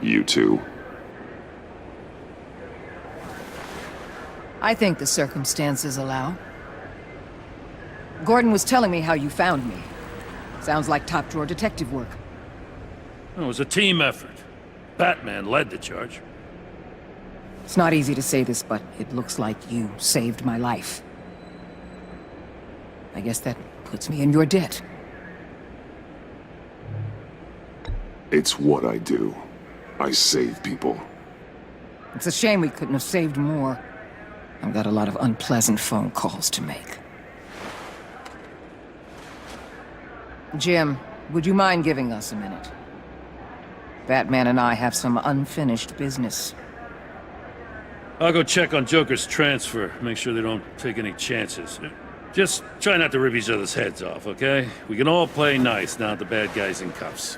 You two. I think the circumstances allow. Gordon was telling me how you found me. Sounds like top-drawer detective work. It was a team effort. Batman led the charge. It's not easy to say this, but it looks like you saved my life. I guess that puts me in your debt. It's what I do. I save people. It's a shame we couldn't have saved more. I've got a lot of unpleasant phone calls to make. Jim, would you mind giving us a minute? Batman and I have some unfinished business. I'll go check on Joker's transfer, make sure they don't take any chances. Just try not to rip each other's heads off, okay? We can all play nice now that the bad guy's in cuffs.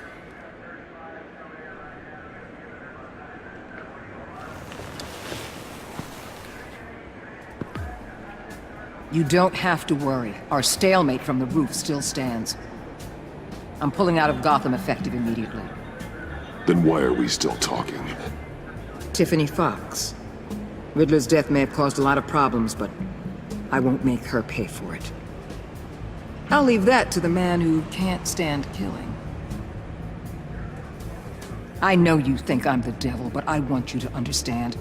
You don't have to worry. Our stalemate from the roof still stands. I'm pulling out of Gotham effective immediately. Then why are we still talking? Tiffany Fox. Riddler's death may have caused a lot of problems, but I won't make her pay for it. I'll leave that to the man who can't stand killing. I know you think I'm the devil, but I want you to understand.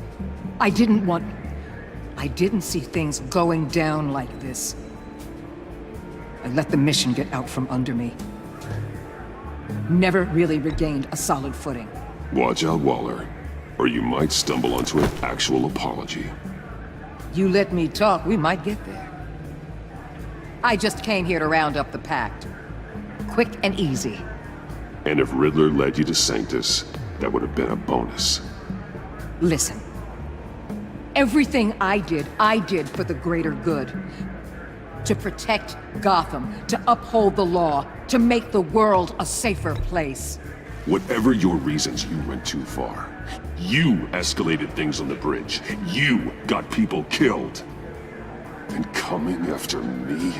I didn't see things going down like this. I let the mission get out from under me. Never really regained a solid footing. Watch out, Waller, or you might stumble onto an actual apology. You let me talk, we might get there. I just came here to round up the pact. Quick and easy. And if Riddler led you to Sanctus, that would have been a bonus. Listen. Everything I did for the greater good. To protect Gotham, to uphold the law, to make the world a safer place. Whatever your reasons, you went too far. You escalated things on the bridge. You got people killed. And coming after me?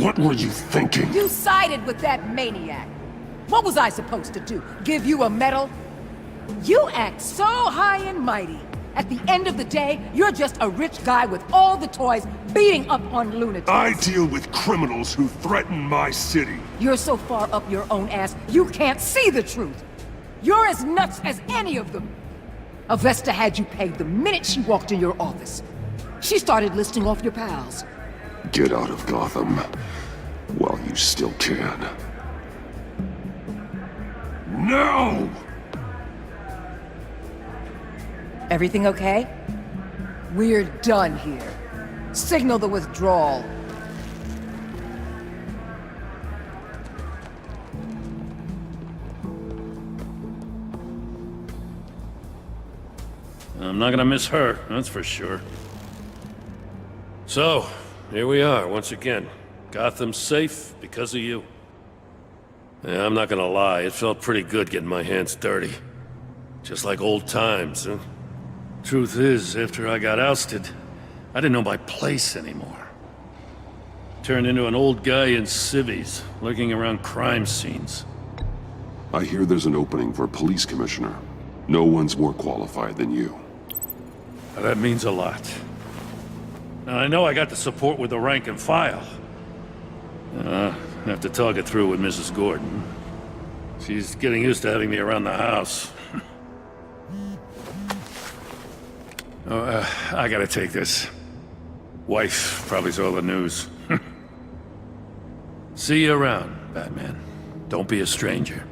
What were you thinking? You sided with that maniac. What was I supposed to do? Give you a medal? You act so high and mighty. At the end of the day, you're just a rich guy with all the toys beating up on lunatics. I deal with criminals who threaten my city. You're so far up your own ass, you can't see the truth. You're as nuts as any of them. Avesta had you pegged the minute she walked in your office. She started listing off your pals. Get out of Gotham while you still can. No! Everything okay? We're done here. Signal the withdrawal. I'm not gonna miss her, that's for sure. So, here we are, once again. Gotham's safe because of you. Yeah, I'm not gonna lie, it felt pretty good getting my hands dirty. Just like old times, huh? Truth is, after I got ousted, I didn't know my place anymore. Turned into an old guy in civvies, lurking around crime scenes. I hear there's an opening for police commissioner. No one's more qualified than you. Now, that means a lot. Now, I know I got the support with the rank and file. I have to talk it through with Mrs. Gordon. She's getting used to having me around the house. I gotta take this. Wife probably saw the news. See you around, Batman. Don't be a stranger.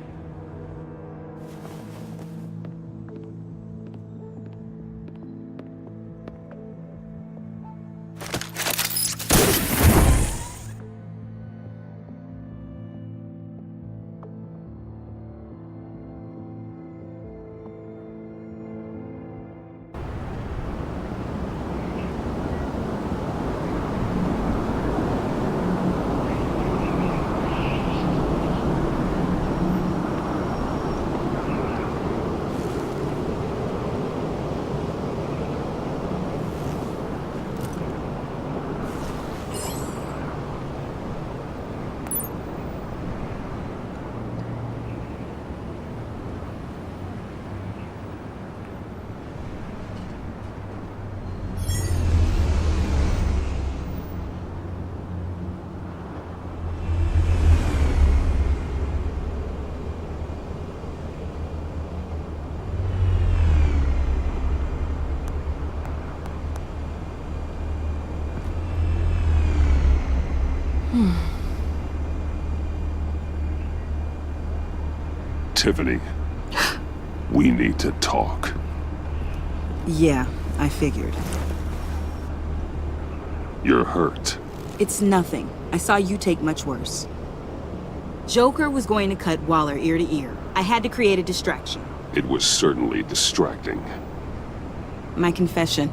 Tiffany, we need to talk. Yeah, I figured. You're hurt. It's nothing. I saw you take much worse. Joker was going to cut Waller ear to ear. I had to create a distraction. It was certainly distracting. My confession.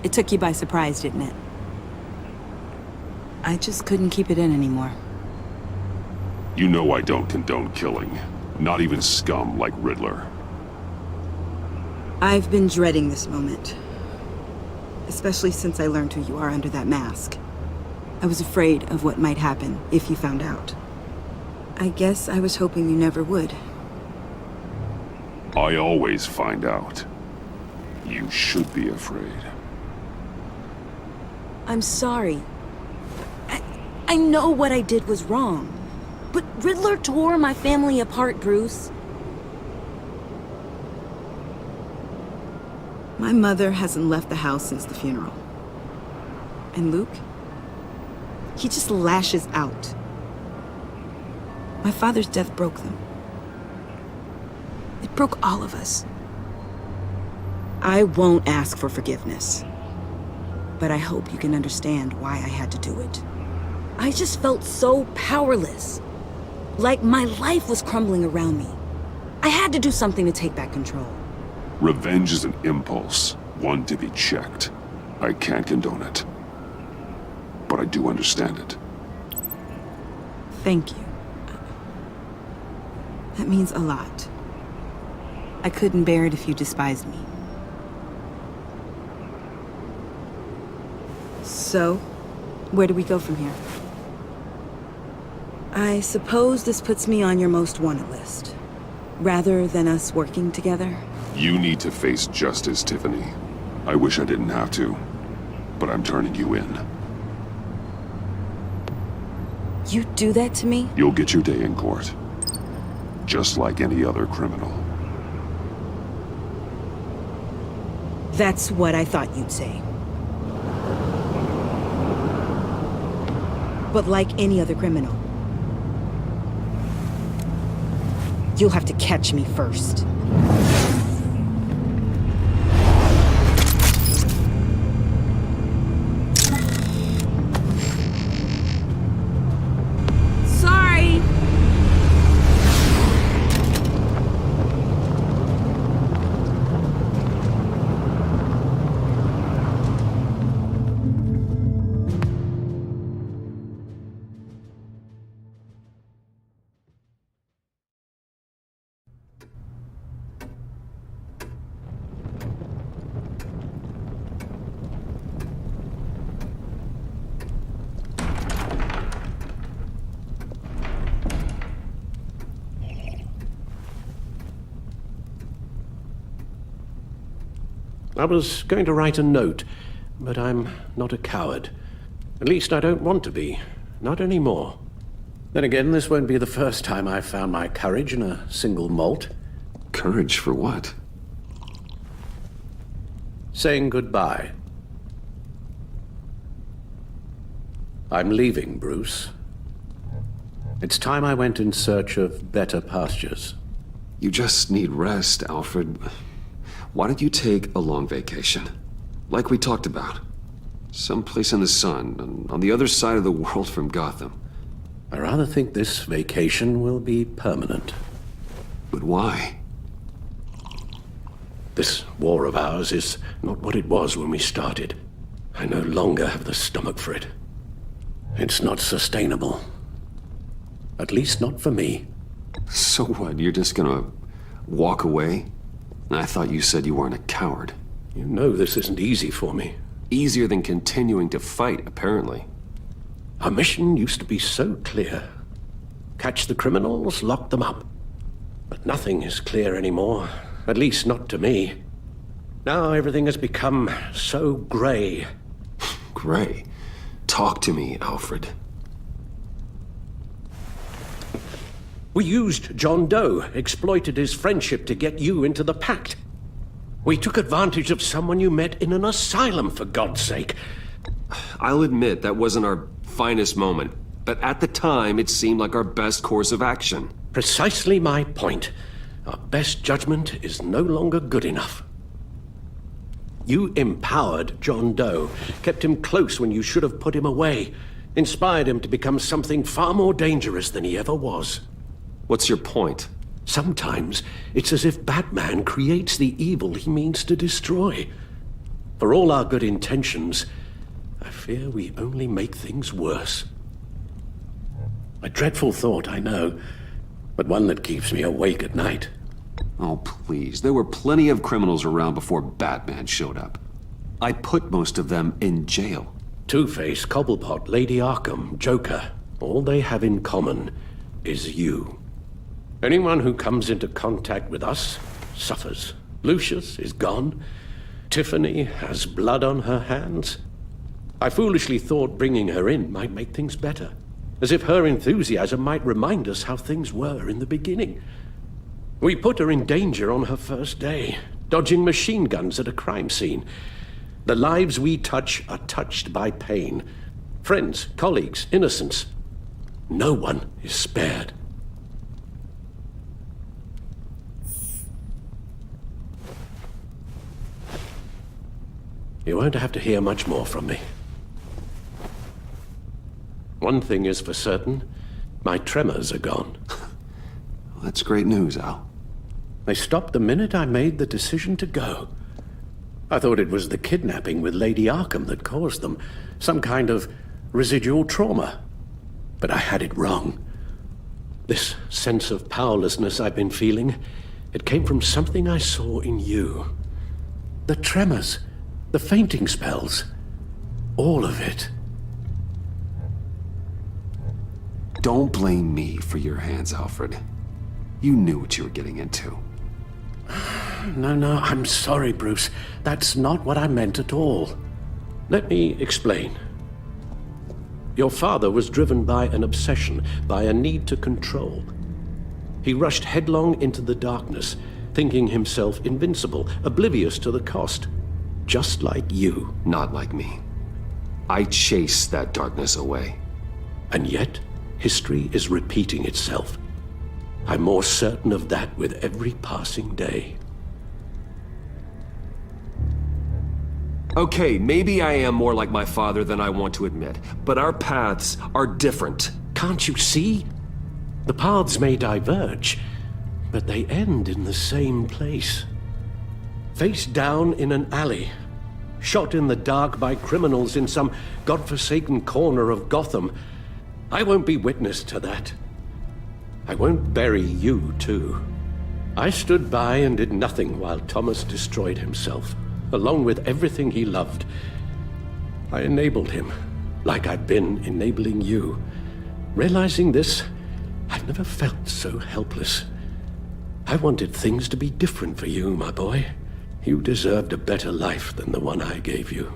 It took you by surprise, didn't it? I just couldn't keep it in anymore. You know I don't condone killing. Not even scum like Riddler. I've been dreading this moment. Especially since I learned who you are under that mask. I was afraid of what might happen if you found out. I guess I was hoping you never would. I always find out. You should be afraid. I'm sorry. I know what I did was wrong. But Riddler tore my family apart, Bruce. My mother hasn't left the house since the funeral. And Luke? He just lashes out. My father's death broke them. It broke all of us. I won't ask for forgiveness. But I hope you can understand why I had to do it. I just felt so powerless. Like my life was crumbling around me. I had to do something to take back control. Revenge is an impulse, one to be checked. I can't condone it. But I do understand it. Thank you. That means a lot. I couldn't bear it if you despised me. So, where do we go from here? I suppose this puts me on your most wanted list. Rather than us working together? You need to face justice, Tiffany. I wish I didn't have to, but I'm turning you in. You do that to me? You'll get your day in court. Just like any other criminal. That's what I thought you'd say. But like any other criminal, you'll have to catch me first. Sorry. I was going to write a note, but I'm not a coward. At least I don't want to be. Not anymore. Then again, this won't be the first time I've found my courage in a single malt. Courage for what? Saying goodbye. I'm leaving, Bruce. It's time I went in search of better pastures. You just need rest, Alfred. Why don't you take a long vacation? Like we talked about. Someplace in the sun, on the other side of the world from Gotham. I rather think this vacation will be permanent. But why? This war of ours is not what it was when we started. I no longer have the stomach for it. It's not sustainable. At least not for me. So what, you're just gonna walk away? I thought you said you weren't a coward. You know this isn't easy for me. Easier than continuing to fight, apparently. Our mission used to be so clear. Catch the criminals, lock them up. But nothing is clear anymore. At least not to me. Now everything has become so gray. Gray? Talk to me, Alfred. We used John Doe, exploited his friendship to get you into the pact. We took advantage of someone you met in an asylum, for God's sake. I'll admit that wasn't our finest moment, but at the time it seemed like our best course of action. Precisely my point. Our best judgment is no longer good enough. You empowered John Doe, kept him close when you should have put him away, inspired him to become something far more dangerous than he ever was. What's your point? Sometimes it's as if Batman creates the evil he means to destroy. For all our good intentions, I fear we only make things worse. A dreadful thought, I know, but one that keeps me awake at night. Oh, please. There were plenty of criminals around before Batman showed up. I put most of them in jail. Two-Face, Cobblepot, Lady Arkham, Joker, all they have in common is you. Anyone who comes into contact with us suffers. Lucius is gone. Tiffany has blood on her hands. I foolishly thought bringing her in might make things better, as if her enthusiasm might remind us how things were in the beginning. We put her in danger on her first day, dodging machine guns at a crime scene. The lives we touch are touched by pain. Friends, colleagues, innocents. No one is spared. You won't have to hear much more from me. One thing is for certain, my tremors are gone. Well, that's great news, Al. They stopped the minute I made the decision to go. I thought it was the kidnapping with Lady Arkham that caused them, some kind of residual trauma. But I had it wrong. This sense of powerlessness I've been feeling, it came from something I saw in you. The tremors, the fainting spells, all of it. Don't blame me for your hands, Alfred. You knew what you were getting into. No, I'm sorry, Bruce. That's not what I meant at all. Let me explain. Your father was driven by an obsession, by a need to control. He rushed headlong into the darkness, thinking himself invincible, oblivious to the cost. Just like you. Not like me. I chased that darkness away. And yet, history is repeating itself. I'm more certain of that with every passing day. Okay, maybe I am more like my father than I want to admit, but our paths are different. Can't you see? The paths may diverge, but they end in the same place. Face down in an alley, shot in the dark by criminals in some godforsaken corner of Gotham. I won't be witness to that. I won't bury you, too. I stood by and did nothing while Thomas destroyed himself, along with everything he loved. I enabled him, like I've been enabling you. Realizing this, I've never felt so helpless. I wanted things to be different for you, my boy. You deserved a better life than the one I gave you.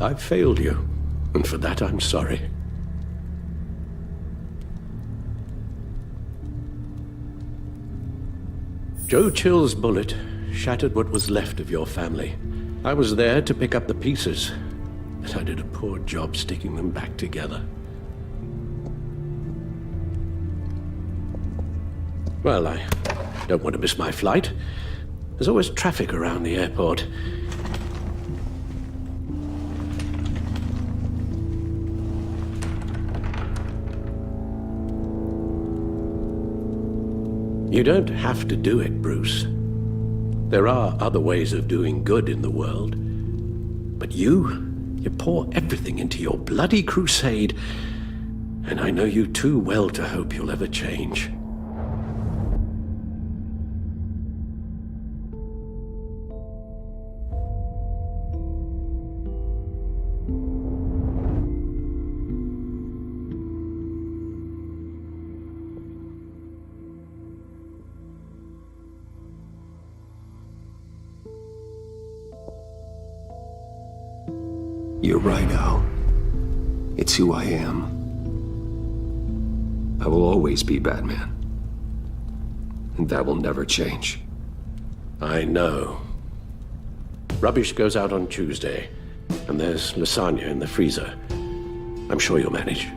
I failed you, and for that I'm sorry. Joe Chill's bullet shattered what was left of your family. I was there to pick up the pieces, but I did a poor job sticking them back together. Well, I don't want to miss my flight. There's always traffic around the airport. You don't have to do it, Bruce. There are other ways of doing good in the world. But you pour everything into your bloody crusade, and I know you too well to hope you'll ever change. You're right, Al. It's who I am. I will always be Batman. And that will never change. I know. Rubbish goes out on Tuesday, and there's lasagna in the freezer. I'm sure you'll manage.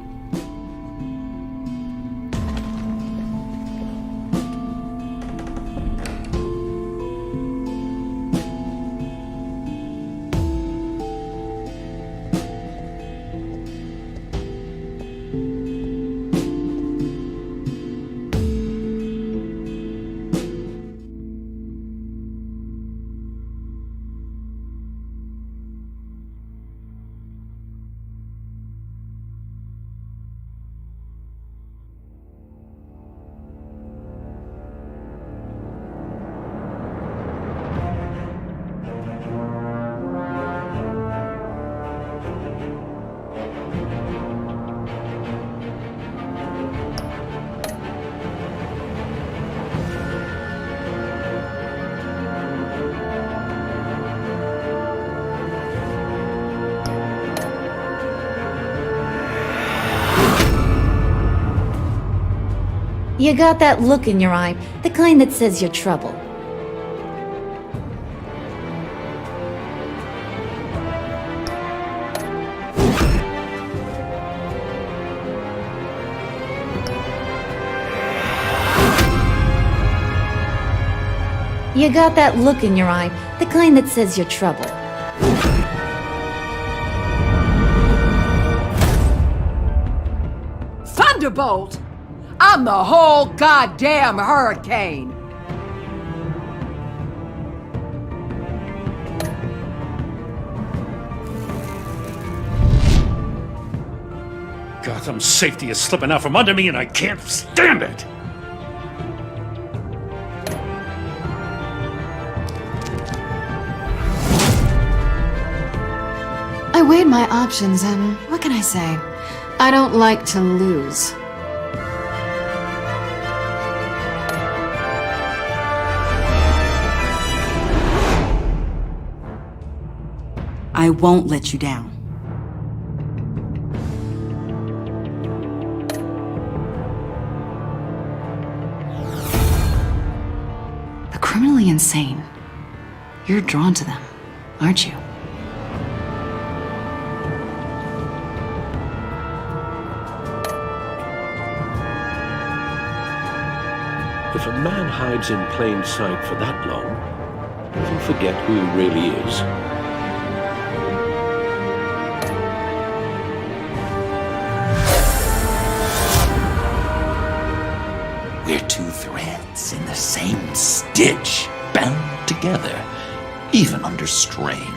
You got that look in your eye, the kind that says you're trouble. You got that look in your eye, the kind that says you're trouble. Thunderbolt! I'm the whole goddamn hurricane! Gotham's safety is slipping out from under me and I can't stand it! I weighed my options and what can I say? I don't like to lose. I won't let you down. The criminally insane. You're drawn to them, aren't you? If a man hides in plain sight for that long, he'll forget who he really is. We're two threads in the same stitch, bound together, even under strain.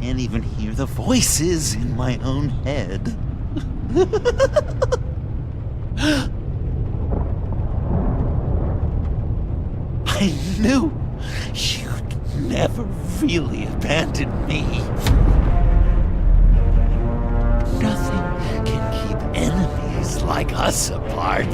Can't even hear the voices in my own head. I knew you'd never really abandon me. Nothing can keep enemies like us apart.